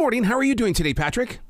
morning. How are you doing today, Patrick?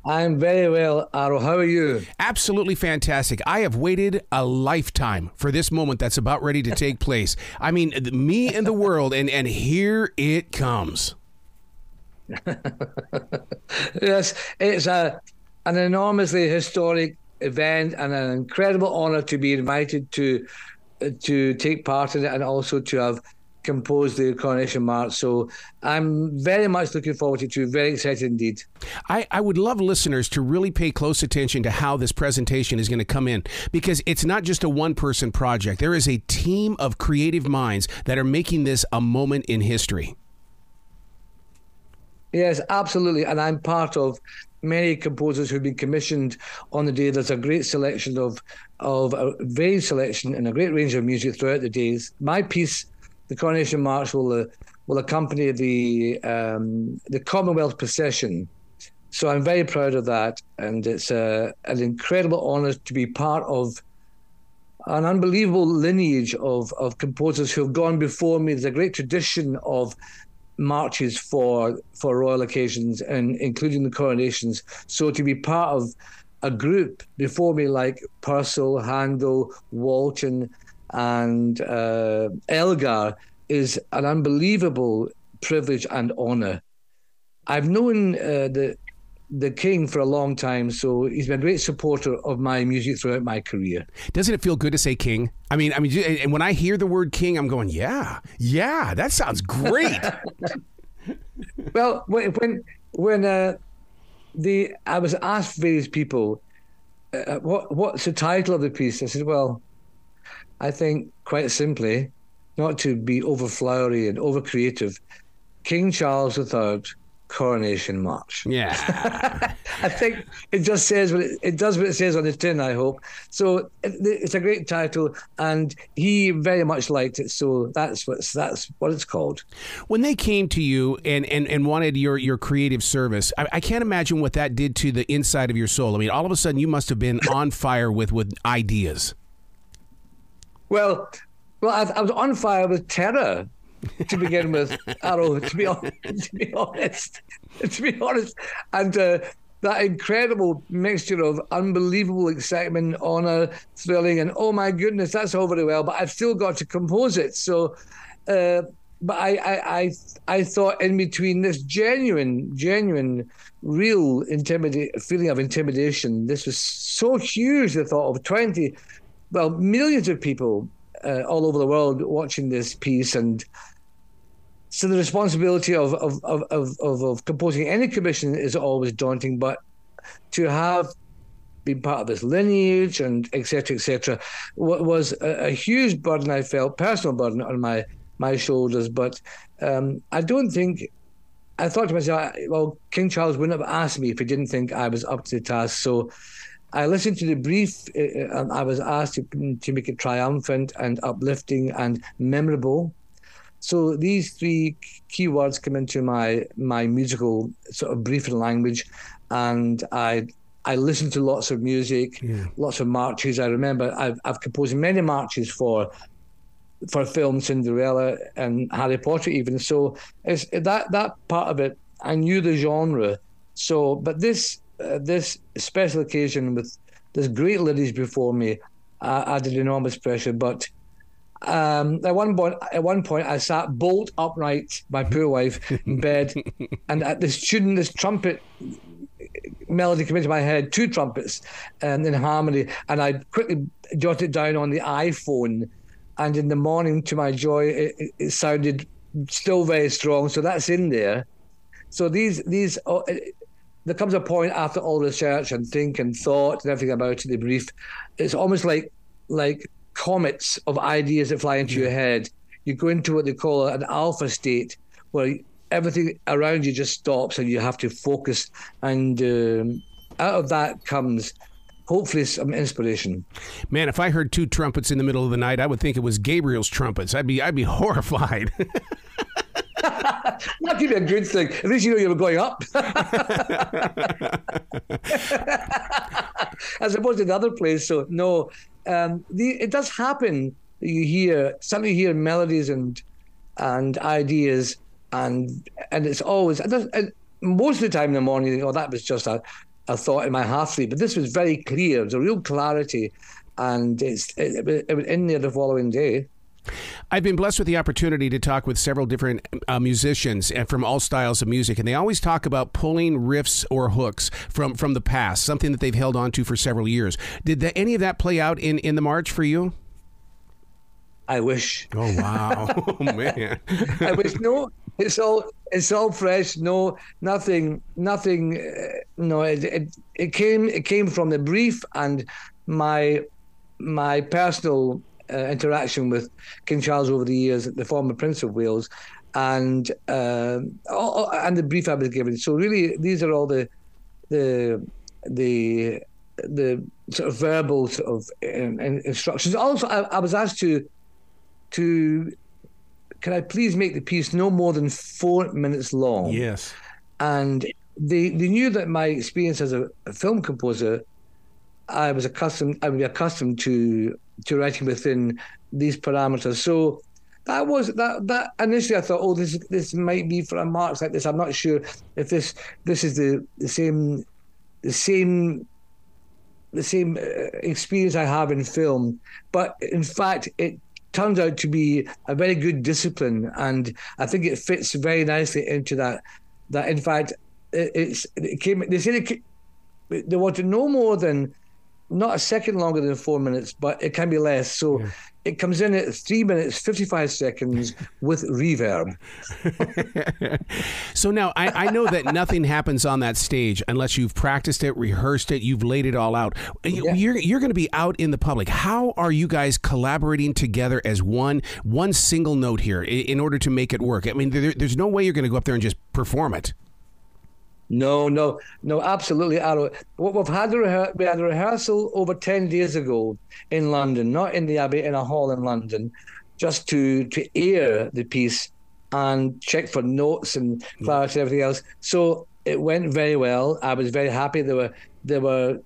I'm very well, Arrow. How are you? Absolutely fantastic. I have waited a lifetime for this moment that's about ready to take place. I mean, me and the world, and here it comes. Yes, it's an enormously historic event and an incredible honour to be invited to take part in it and also to have composed the Coronation March. So I'm very much looking forward to it. Very excited indeed. I would love listeners to really pay close attention to how this presentation is going to come in, because it's not just a one-person project. There is a team of creative minds that are making this a moment in history. Yes, absolutely. And I'm part of many composers who've been commissioned on the day. There's a great selection of a varied selection and a great range of music throughout the days. My piece, the Coronation March, will accompany the Commonwealth procession. So I'm very proud of that, and it's an incredible honour to be part of an unbelievable lineage of composers who have gone before me. There's a great tradition of marches for royal occasions, and including the coronations. So to be part of a group before me like Purcell, Handel, Walton, and Elgar is an unbelievable privilege and honour. I've known the King for a long time, so he's been a great supporter of my music throughout my career. Doesn't it feel good to say King? I mean, and when I hear the word King, I'm going, yeah, that sounds great. Well, when I was asked various people, what's the title of the piece? I said, well, I think quite simply, not to be over flowery and over creative, King Charles III Coronation March. Yeah. I think it just says it does what it says on the tin, I hope. So it's a great title, and he very much liked it. So that's what it's called. When they came to you and wanted your creative service, I can't imagine what that did to the inside of your soul. I mean, all of a sudden you must have been on fire with ideas. Well, I was on fire with terror to begin with, Arrow. To be honest, and that incredible mixture of unbelievable excitement, honour, thrilling, and oh my goodness, that's all very well, but I've still got to compose it. So, but I thought in between this genuine, real feeling of intimidation, this was so huge. The thought of millions of people all over the world watching this piece, and so the responsibility of composing any commission is always daunting. But to have been part of this lineage and et cetera, was a huge burden. I felt personal burden on my shoulders. But I don't think. I thought to myself, well, King Charles wouldn't have asked me if he didn't think I was up to the task. So I listened to the brief, and I was asked to make it triumphant and uplifting and memorable. So these three key words come into my musical sort of brief and language, and I listened to lots of music, lots of marches. I remember I've composed many marches for film, Cinderella and Harry Potter even. So it's that part of it. I knew the genre. So, but this special occasion with this great ladies before me added enormous pressure. But at one point, I sat bolt upright, my poor wife, in bed, and at this trumpet melody came into my head, two trumpets in harmony, and I quickly jotted it down on the iPhone. And in the morning, to my joy, it sounded still very strong. So that's in there. So these. There comes a point after all research and think and thought and everything about it, the brief, it's almost like comets of ideas that fly into your head. You go into what they call an alpha state, where everything around you just stops and you have to focus. And out of that comes hopefully some inspiration. Man, if I heard two trumpets in the middle of the night, I would think it was Gabriel's trumpets. I'd be horrified. That could be a good thing. At least you know you were going up. As opposed to the other place. So no, it does happen. You hear melodies and ideas, and it's always. most of the time in the morning, you think, oh, that was just a thought in my half sleep. But this was very clear. It was a real clarity, and it was in there the following day. I've been blessed with the opportunity to talk with several different musicians from all styles of music, and they always talk about pulling riffs or hooks from the past, something that they've held on to for several years. Did any of that play out in the march for you? I wish. Oh, wow. Oh, man. I wish. No, it's all fresh. No, nothing. No, it came from the brief and my personal interaction with King Charles over the years, the former Prince of Wales, and the brief I was given. So really, these are all the sort of verbal sort of instructions. Also, I was asked to can I please make the piece no more than 4 minutes long? Yes. And they knew that my experience as a film composer, I would be accustomed to writing within these parameters. So that initially I thought, oh, this might be for a march like this. I'm not sure if this is the same experience I have in film. But in fact, it turns out to be a very good discipline, and I think it fits very nicely into that. That in fact, it came. They said they wanted no more than, not a second longer than 4 minutes, but it can be less. So yeah. It comes in at 3 minutes, 55 seconds with reverb. So now I know that nothing happens on that stage unless you've practiced it, rehearsed it, you've laid it all out. Yeah. You're going to be out in the public. How are you guys collaborating together as one single note here in order to make it work? I mean, there's no way you're going to go up there and just perform it. No, absolutely, Arrow. We had a rehearsal over 10 days ago in London, not in the Abbey, in a hall in London, just to air the piece and check for notes and clarity and everything else. So it went very well. I was very happy. There were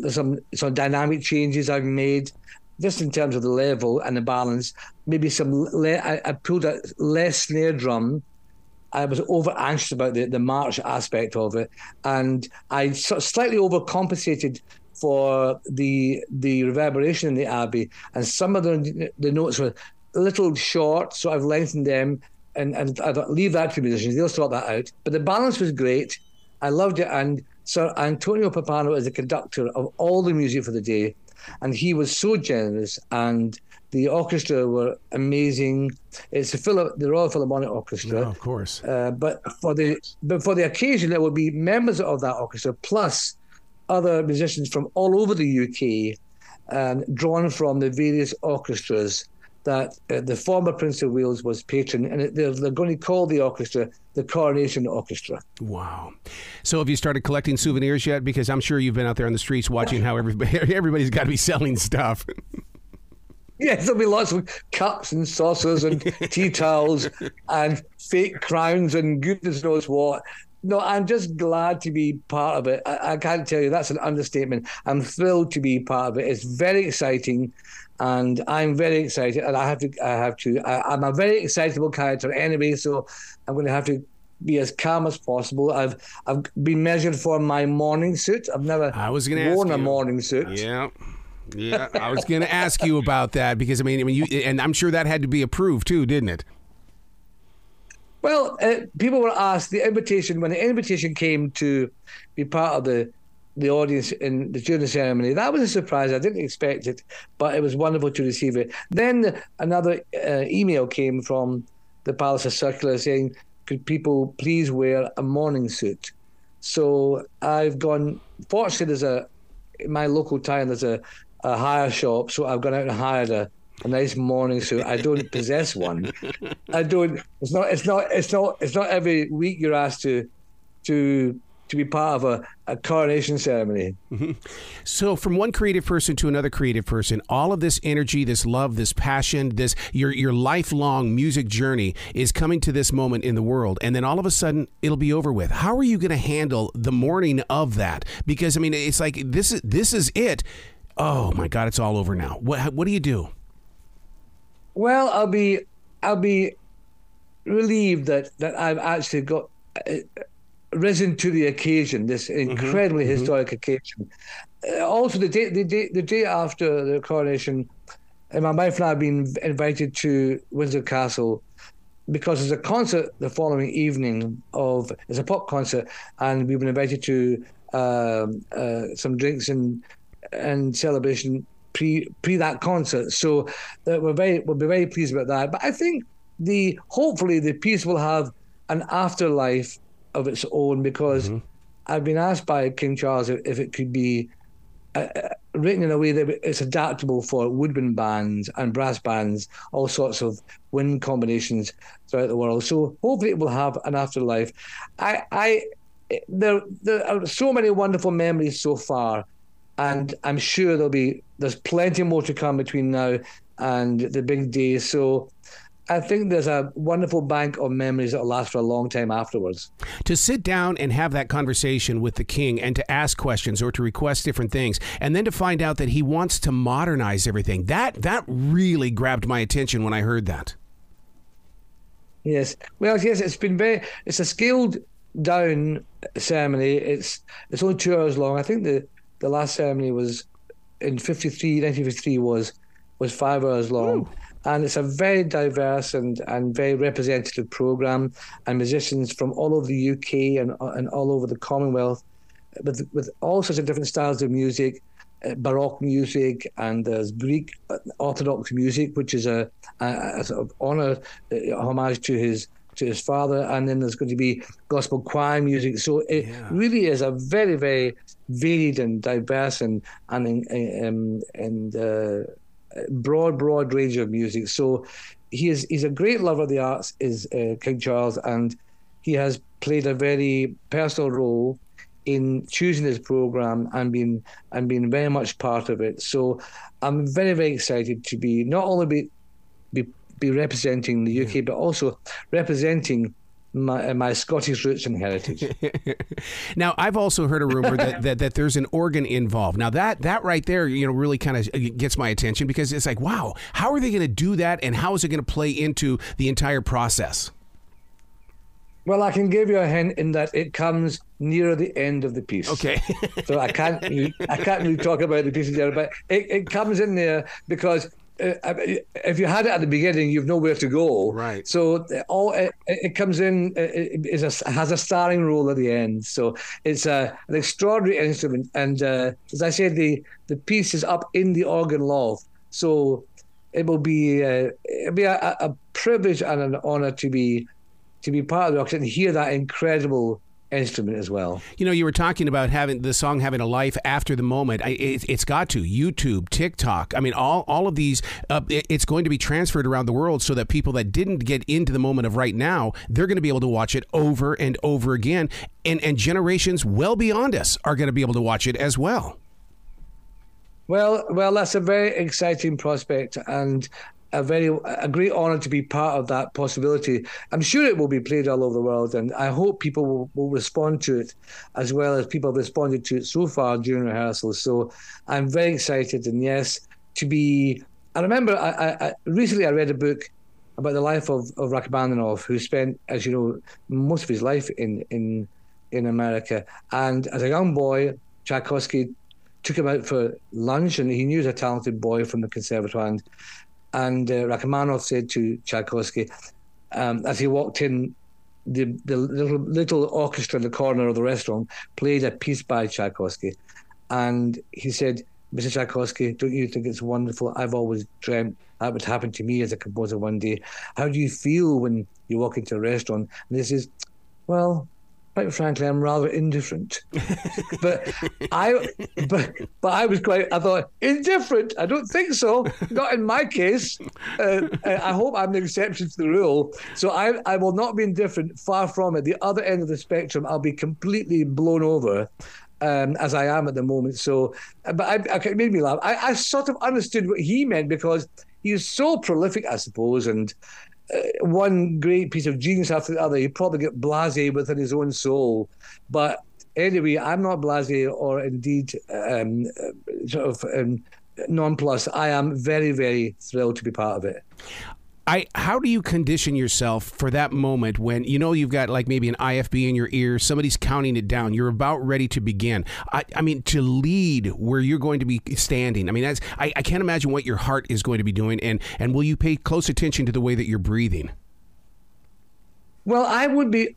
some dynamic changes I've made, just in terms of the level and the balance. Maybe I pulled a less snare drum. I was over anxious about the march aspect of it, and I sort of slightly overcompensated for the reverberation in the Abbey, and some of the notes were a little short, so I've lengthened them, and I thought, leave that to musicians, they'll sort that out. But the balance was great. I loved it, and Sir Anthony Pappano is the conductor of all the music for the day, and he was so generous, and the orchestra were amazing. It's the Royal Philharmonic Orchestra, of course. But for the occasion, there will be members of that orchestra plus other musicians from all over the UK, drawn from the various orchestras that the former Prince of Wales was patron, and they're going to call the orchestra the Coronation Orchestra. Wow. So have you started collecting souvenirs yet? Because I'm sure you've been out there on the streets watching how everybody's got to be selling stuff. Yes, there'll be lots of cups and saucers and tea towels and fake crowns and goodness knows what. No, I'm just glad to be part of it. I can't tell you, that's an understatement. I'm thrilled to be part of it. It's very exciting, and I'm very excited. And I'm a very excitable character anyway, so I'm going to have to be as calm as possible. I've been measured for my morning suit. I've never worn a morning suit. Yeah, I was going to ask you about that because I mean, and I'm sure that had to be approved too, didn't it? Well, people were asked when the invitation came to be part of the audience during the ceremony. That was a surprise. I didn't expect it, but it was wonderful to receive it. Then another email came from the Palace, a circular saying, "Could people please wear a morning suit?" So I've gone. Fortunately, in my local town there's a hire shop, so I've gone out and hired a nice morning suit. I don't possess one. I don't. It's not every week you're asked to be part of a coronation ceremony. Mm-hmm. So from one creative person to another creative person, all of this energy, this love, this passion, this your lifelong music journey is coming to this moment in the world, and then all of a sudden it'll be over with. How are you going to handle the morning of that? Because I mean, it's like this is it. Oh my God, it's all over now. What do you do? Well, I'll be relieved that I've actually got risen to the occasion, this incredibly historic occasion. Also, the day after the coronation, my wife and I have been invited to Windsor Castle because there's a concert the following evening. It's a pop concert, and we've been invited to some drinks and celebration pre that concert. So we'll be very pleased about that. But I think hopefully the piece will have an afterlife of its own, because I've been asked by King Charles if it could be written in a way that it's adaptable for woodwind bands and brass bands, all sorts of wind combinations throughout the world. So hopefully it will have an afterlife. There are so many wonderful memories so far, and I'm sure there's plenty more to come between now and the big day. So I think there's a wonderful bank of memories that will last for a long time afterwards. To sit down and have that conversation with the king and to ask questions or to request different things, and then to find out that he wants to modernize everything, that really grabbed my attention when I heard that. Yes. Well, yes, it's a scaled down ceremony. It's only 2 hours long. I think the last ceremony was in 1953 was 5 hours long. Ooh. And it's a very diverse and very representative program, and musicians from all over the UK and all over the Commonwealth, with all sorts of different styles of music, Baroque music, and there's Greek Orthodox music, which is a sort of homage to his father, and then there's going to be gospel choir music. So it really is a very, very varied and diverse and broad range of music. So he's a great lover of the arts, is King Charles, and he has played a very personal role in choosing his program and being very much part of it. So I'm very, very excited to be not only be representing the UK, but also representing my Scottish roots and heritage. Now, I've also heard a rumor that there's an organ involved. Now, that right there, really kind of gets my attention, because it's like, wow, how are they going to do that, and how is it going to play into the entire process? Well, I can give you a hint in that it comes near the end of the piece. Okay. So I can't really talk about the pieces there, but it comes in there because if you had it at the beginning, you've nowhere to go. Right. So it comes in, has a starring role at the end. So it's an extraordinary instrument. And as I said, the piece is up in the organ loft. So it will be a privilege and an honour to be part of the orchestra and hear that incredible instrument as well. You were talking about having the song having a life after the moment. It's got to. YouTube, TikTok. I mean, all of these, it's going to be transferred around the world so that people that didn't get into the moment of right now, they're going to be able to watch it over and over again. And generations well beyond us are going to be able to watch it as well. Well, that's a very exciting prospect, and a great honour to be part of that possibility. I'm sure it will be played all over the world, and I hope people will respond to it as well as people have responded to it so far during rehearsals. So I'm very excited, and yes, I remember I recently I read a book about the life of Rachmaninoff, who spent, as you know, most of his life in America. And as a young boy, Tchaikovsky took him out for lunch, and he knew he was a talented boy from the conservatoire. And Rachmaninoff said to Tchaikovsky, as he walked in, the little orchestra in the corner of the restaurant played a piece by Tchaikovsky. And he said, "Mr. Tchaikovsky, don't you think it's wonderful? I've always dreamt that would happen to me as a composer one day. How do you feel when you walk into a restaurant?" And he says, "Well, quite frankly, I'm rather indifferent." but I thought, indifferent? I don't think so. Not in my case. I hope I'm the exception to the rule. So I will not be indifferent. Far from it. The other end of the spectrum, I'll be completely blown over, as I am at the moment. So, but it made me laugh. I sort of understood what he meant, because he's so prolific, I suppose, and one great piece of genius after the other. He'd probably get blasé within his own soul. But anyway, I'm not blasé or indeed nonplussed. I am very, very thrilled to be part of it. How do you condition yourself for that moment when you know you've got like maybe an IFB in your ear, somebody's counting it down, you're about ready to begin? I mean, to lead where you're going to be standing. I mean, I can't imagine what your heart is going to be doing, and will you pay close attention to the way that you're breathing? Well, I wouldn't be.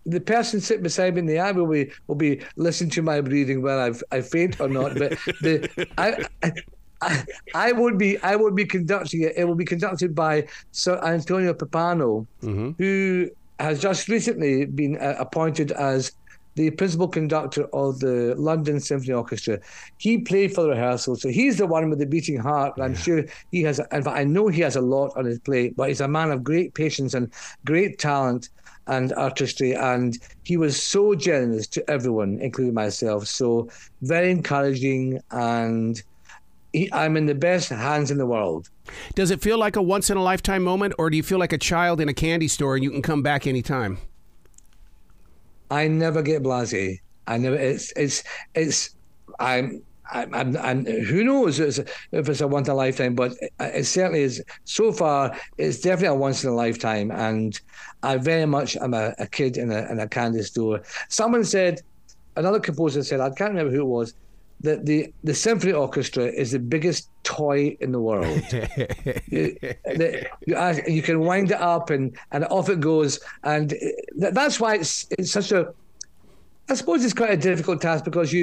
The person sitting beside me in the abbey will be listening to my breathing whether I faint or not. But I would be conducting it. It will be conducted by Sir Anthony Pappano, who has just recently been appointed as the principal conductor of the London Symphony Orchestra. He played for the rehearsal, so he's the one with the beating heart. And I'm sure he has. In fact, I know he has a lot on his plate. But he's a man of great patience and great talent and artistry, and he was so generous to everyone, including myself. So very encouraging, and I'm in the best hands in the world. Does it feel like a once-in-a-lifetime moment, or do you feel like a child in a candy store and you can come back anytime? I never get blasé. I never. I'm who knows if it's a once in a lifetime, but it certainly is. So far, it's definitely a once in a lifetime, and I very much am a kid in a candy store. Someone said, another composer said, I can't remember who it was, that the symphony orchestra is the biggest toy in the world. You can wind it up and off it goes, and that's why it's such a. I suppose it's quite a difficult task, because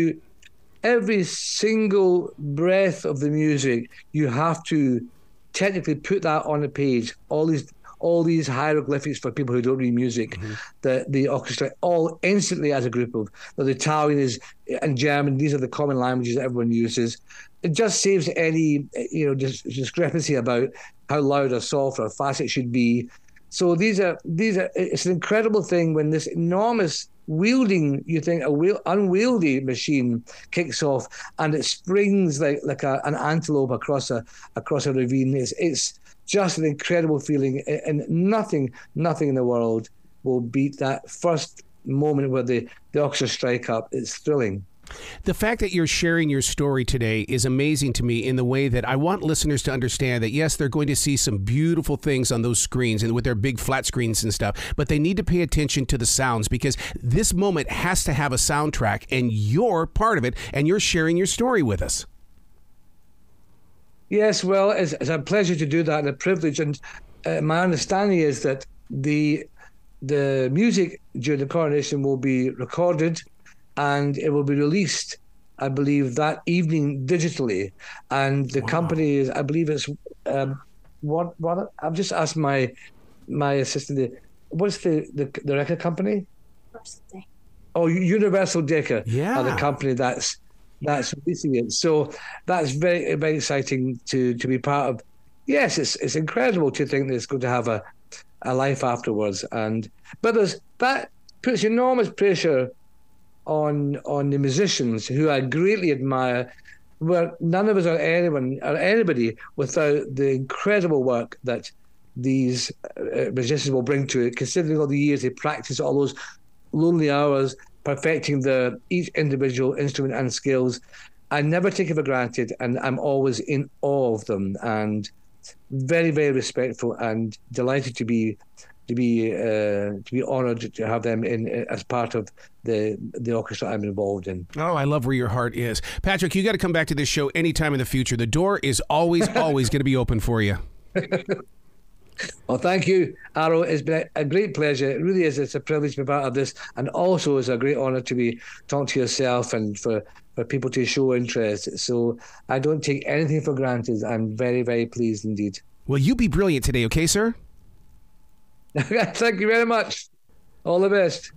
every single breath of the music, you have to technically put that on a page. All these hieroglyphics for people who don't read music, the orchestra, all instantly as a group of the Italian and German. These are the common languages that everyone uses. It just saves any discrepancy about how loud or soft or fast it should be. So these are. It's an incredible thing when this enormous wielding, you think unwieldy machine kicks off, and it springs like an antelope across a ravine. It's just an incredible feeling, and nothing in the world will beat that first moment where the orchestra strike up. It's thrilling. The fact that you're sharing your story today is amazing to me, in the way that I want listeners to understand that, yes, they're going to see some beautiful things on those screens and with their big flat screens and stuff, but they need to pay attention to the sounds, because this moment has to have a soundtrack, and you're part of it, and you're sharing your story with us. Yes, well, it's a pleasure to do that, and a privilege. And my understanding is that the music during the coronation will be recorded, and it will be released, I believe, that evening digitally. And the company is, I believe it's what I've just asked my assistant, what's the record company? Universal Decca. Yeah, are the company that's releasing it. So that's very, very exciting to be part of. Yes, it's incredible to think that it's going to have a life afterwards, but that puts enormous pressure on the musicians, who I greatly admire. Where none of us are anybody without the incredible work that these musicians will bring to it, considering all the years they practice, all those lonely hours perfecting each individual instrument and skills. I never take it for granted, and I'm always in awe of them, and very, very respectful and delighted to be honoured to have them as part of the orchestra I'm involved in. Oh, I love where your heart is. Patrick, you got to come back to this show anytime in the future. The door is always going to be open for you. Well, thank you, Arrow. It's been a great pleasure. It really is. It's a privilege to be part of this, and also it's a great honour to be talking to yourself and for people to show interest. So I don't take anything for granted. I'm very, very pleased indeed. Well, you be brilliant today, okay, sir? Thank you very much. All the best.